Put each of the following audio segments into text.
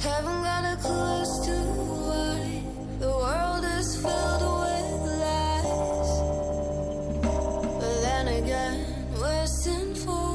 Haven't got a clue as to why the world is filled with lies. But then again, we're sinful.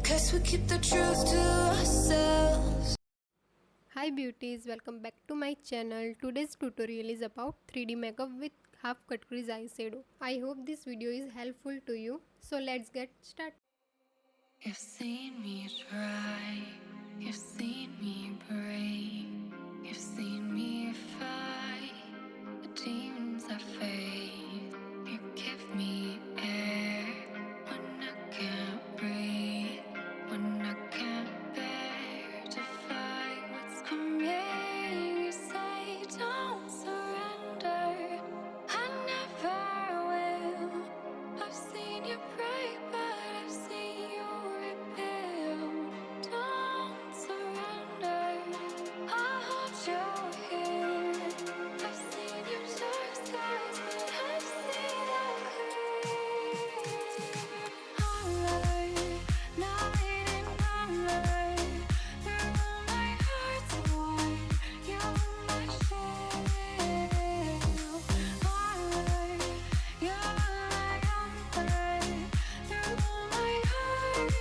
Guess we keep the truth to ourselves. Hi beauties, welcome back to my channel. Today's tutorial is about 3D makeup with half cut crease eyeshadow. I hope this video is helpful to you. So let's get started. You've seen me try, you've seen me break, you've seen me fight the demons I face. You give me air when I can't breathe, when I can't bear to fight what's coming. You say don't surrender, I never will. I've seen you break, but I've seen you rebuild. Don't surrender, I'll hold your hand. I've seen your dark skies, but I've seen them clear. Alright, night and night, through my heart's wide, you're my shield. Alright, you're my umbrella, through my heart,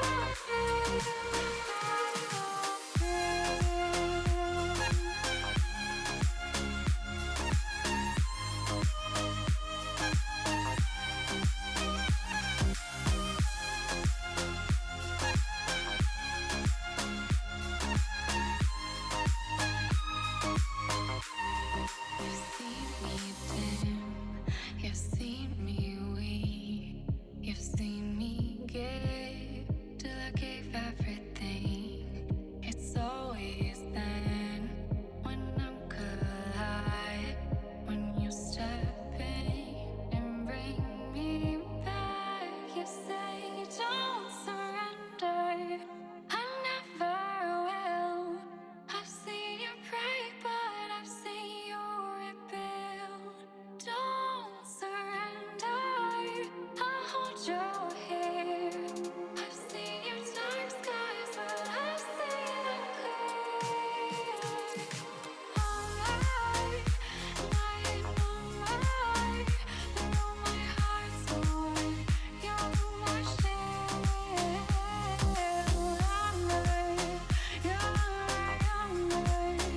I feel. You've seen me dim, you've seen me weak, you've seen me give till I gave everything. It's always then when I'm collide, when you step in and bring me back. You say don't surrender, I never will. I've seen you break, but I've seen you rebuild. Don't surrender, I'll hold your hand. I've seen your dark skies, but I've seen them clear. Alright, night and moonlight, through my heart's wide, you're my shield. Alright, you're my umbrella,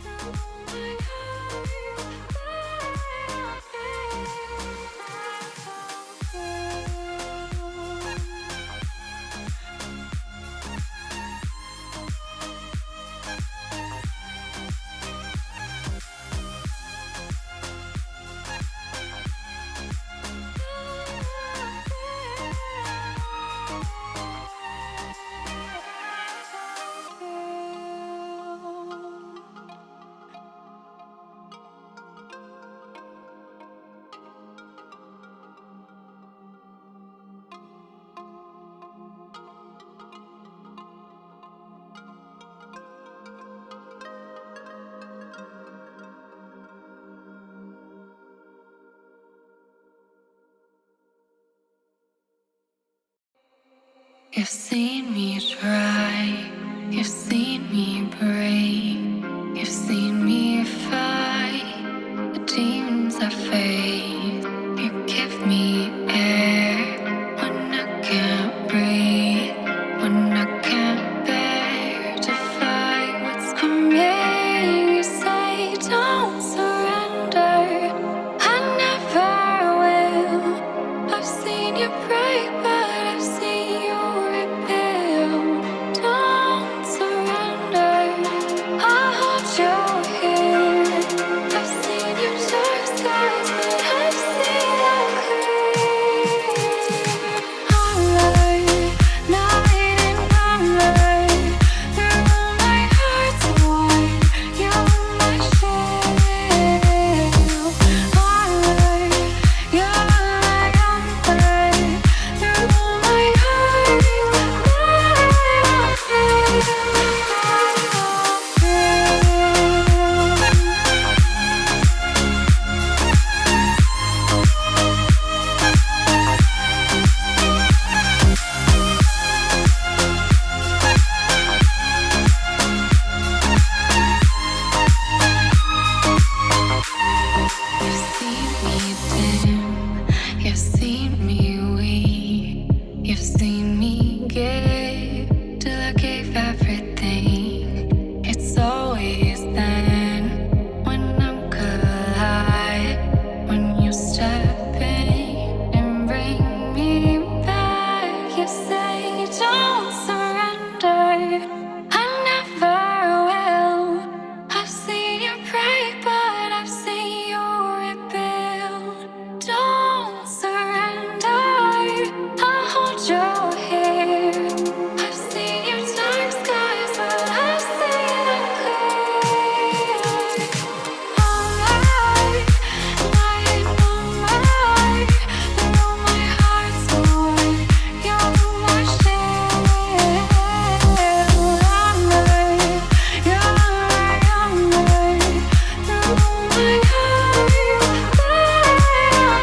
through my heart, I feel. You've seen me try, you've seen me break, you've seen me fight the demons I face. You give me air when I can't breathe, when I can't bear to fight what's coming. You say don't surrender, I never will. I've seen you break, but I've seen you rebuild. Don't surrender, say don't surrender. I never will. I've seen you break, but I've seen you rebuild. Don't surrender. I'll hold your hand. I've seen your dark skies, but I've seen them clear. Alright, night moonlight, through my heart's door, you're my shield. I'm right, you're right, I'm right, through my heart, I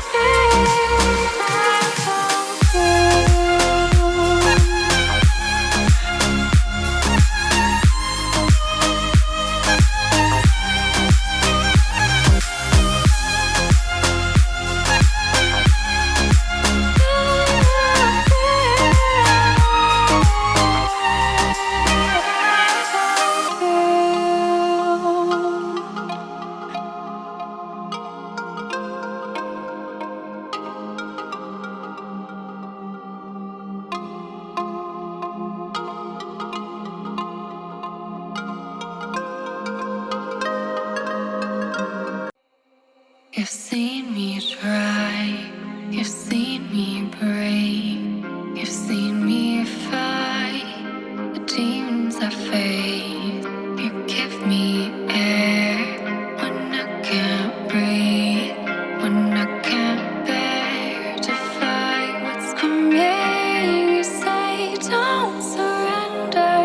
You've seen me try, you've seen me break, you've seen me fight the demons I face. You give me air when I can't breathe, when I can't bear to fight what's coming. You say don't surrender,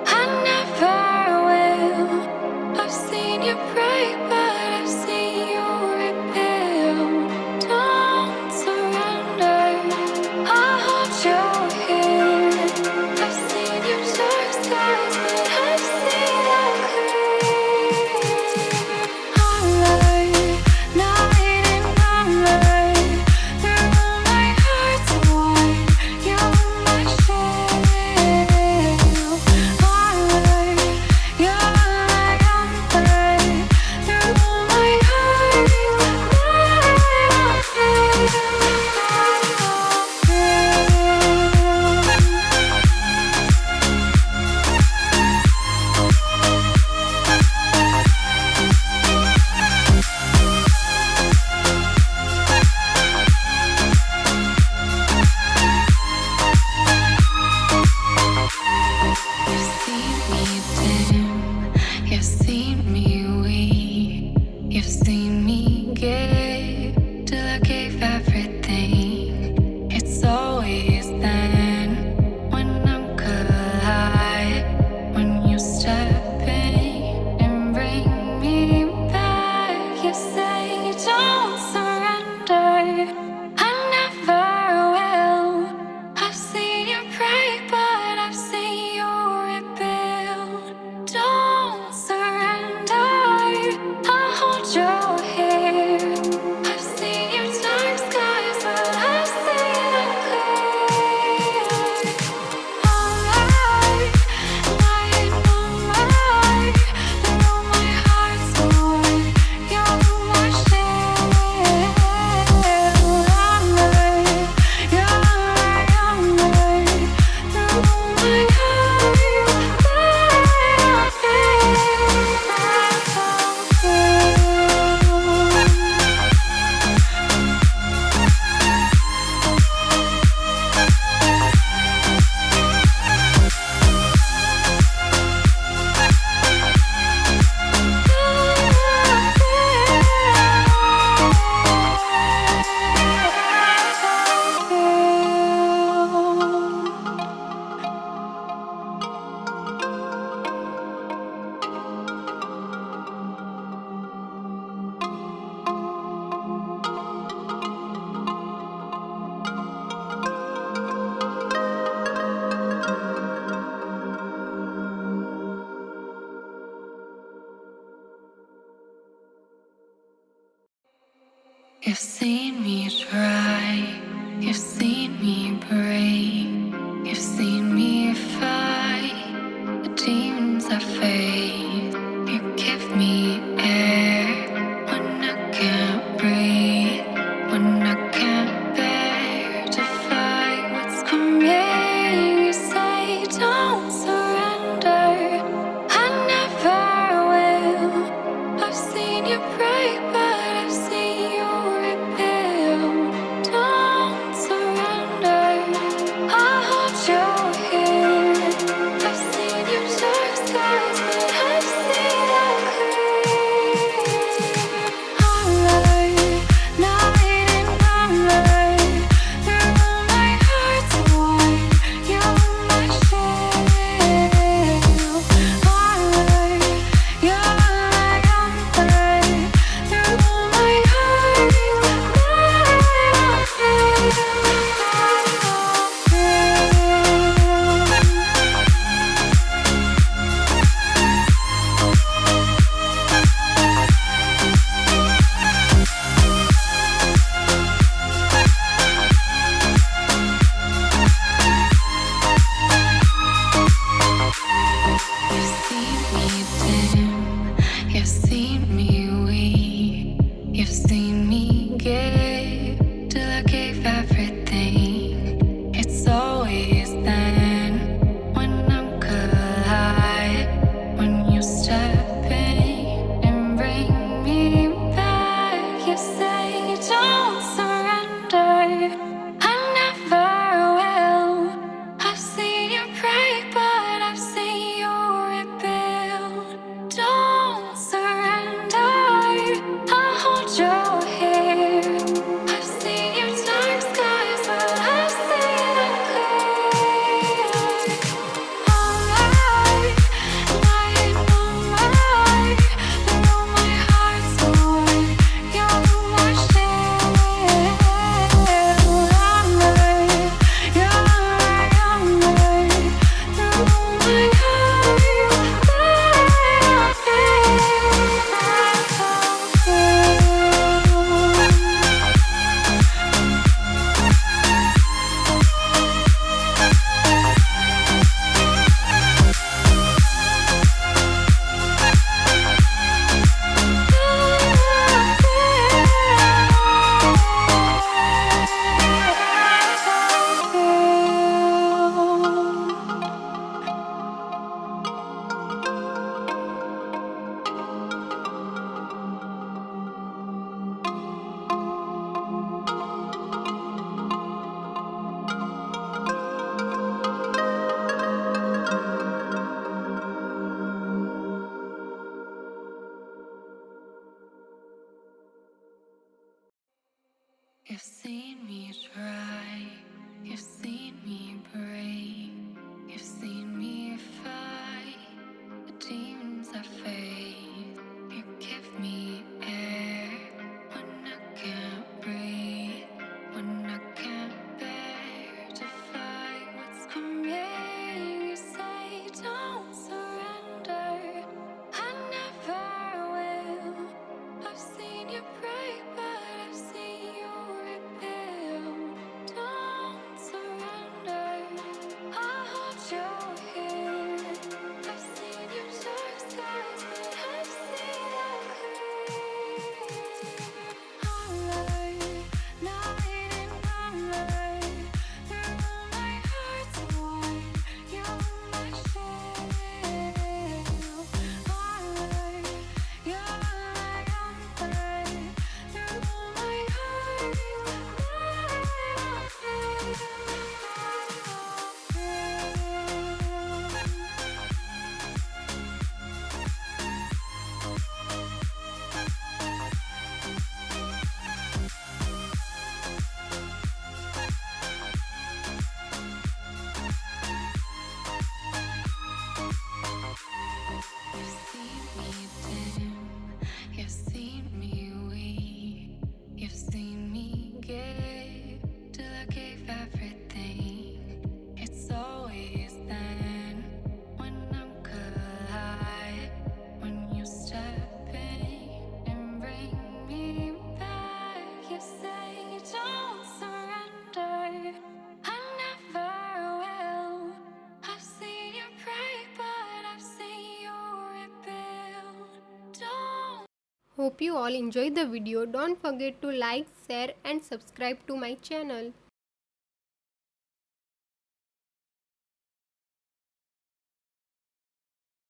I never will. I've seen you break, but I've seen you rebuild. Don't surrender. I'll hold your hand. I've seen your dark skies, but I've seen them clear. Alright, night and moonlight, through my heart's war, you're my shield. Alright, you're right, I'm right, through my heart, I feel. You've seen me dim, you've seen me weak, you've seen me give till I gave everything. It's always then when I'm collide, when you step in and bring me back. You say don't surrender, I never will. I've seen you break, but I've seen you rebuild. Don't surrender. I'll hold your hand. I've seen your dark skies, but I've seen them clear. Alright, night moonlight, through my heart's door, you're my shield. I'm right, you're right, I'm right, through my heart, I feel. You've seen me try, you've seen me break, you've seen me fight the demons I face. You give me air when I can't breathe, when I can't bear to fight what's coming. Hope you all enjoyed the video. Don't forget to like, share and subscribe to my channel.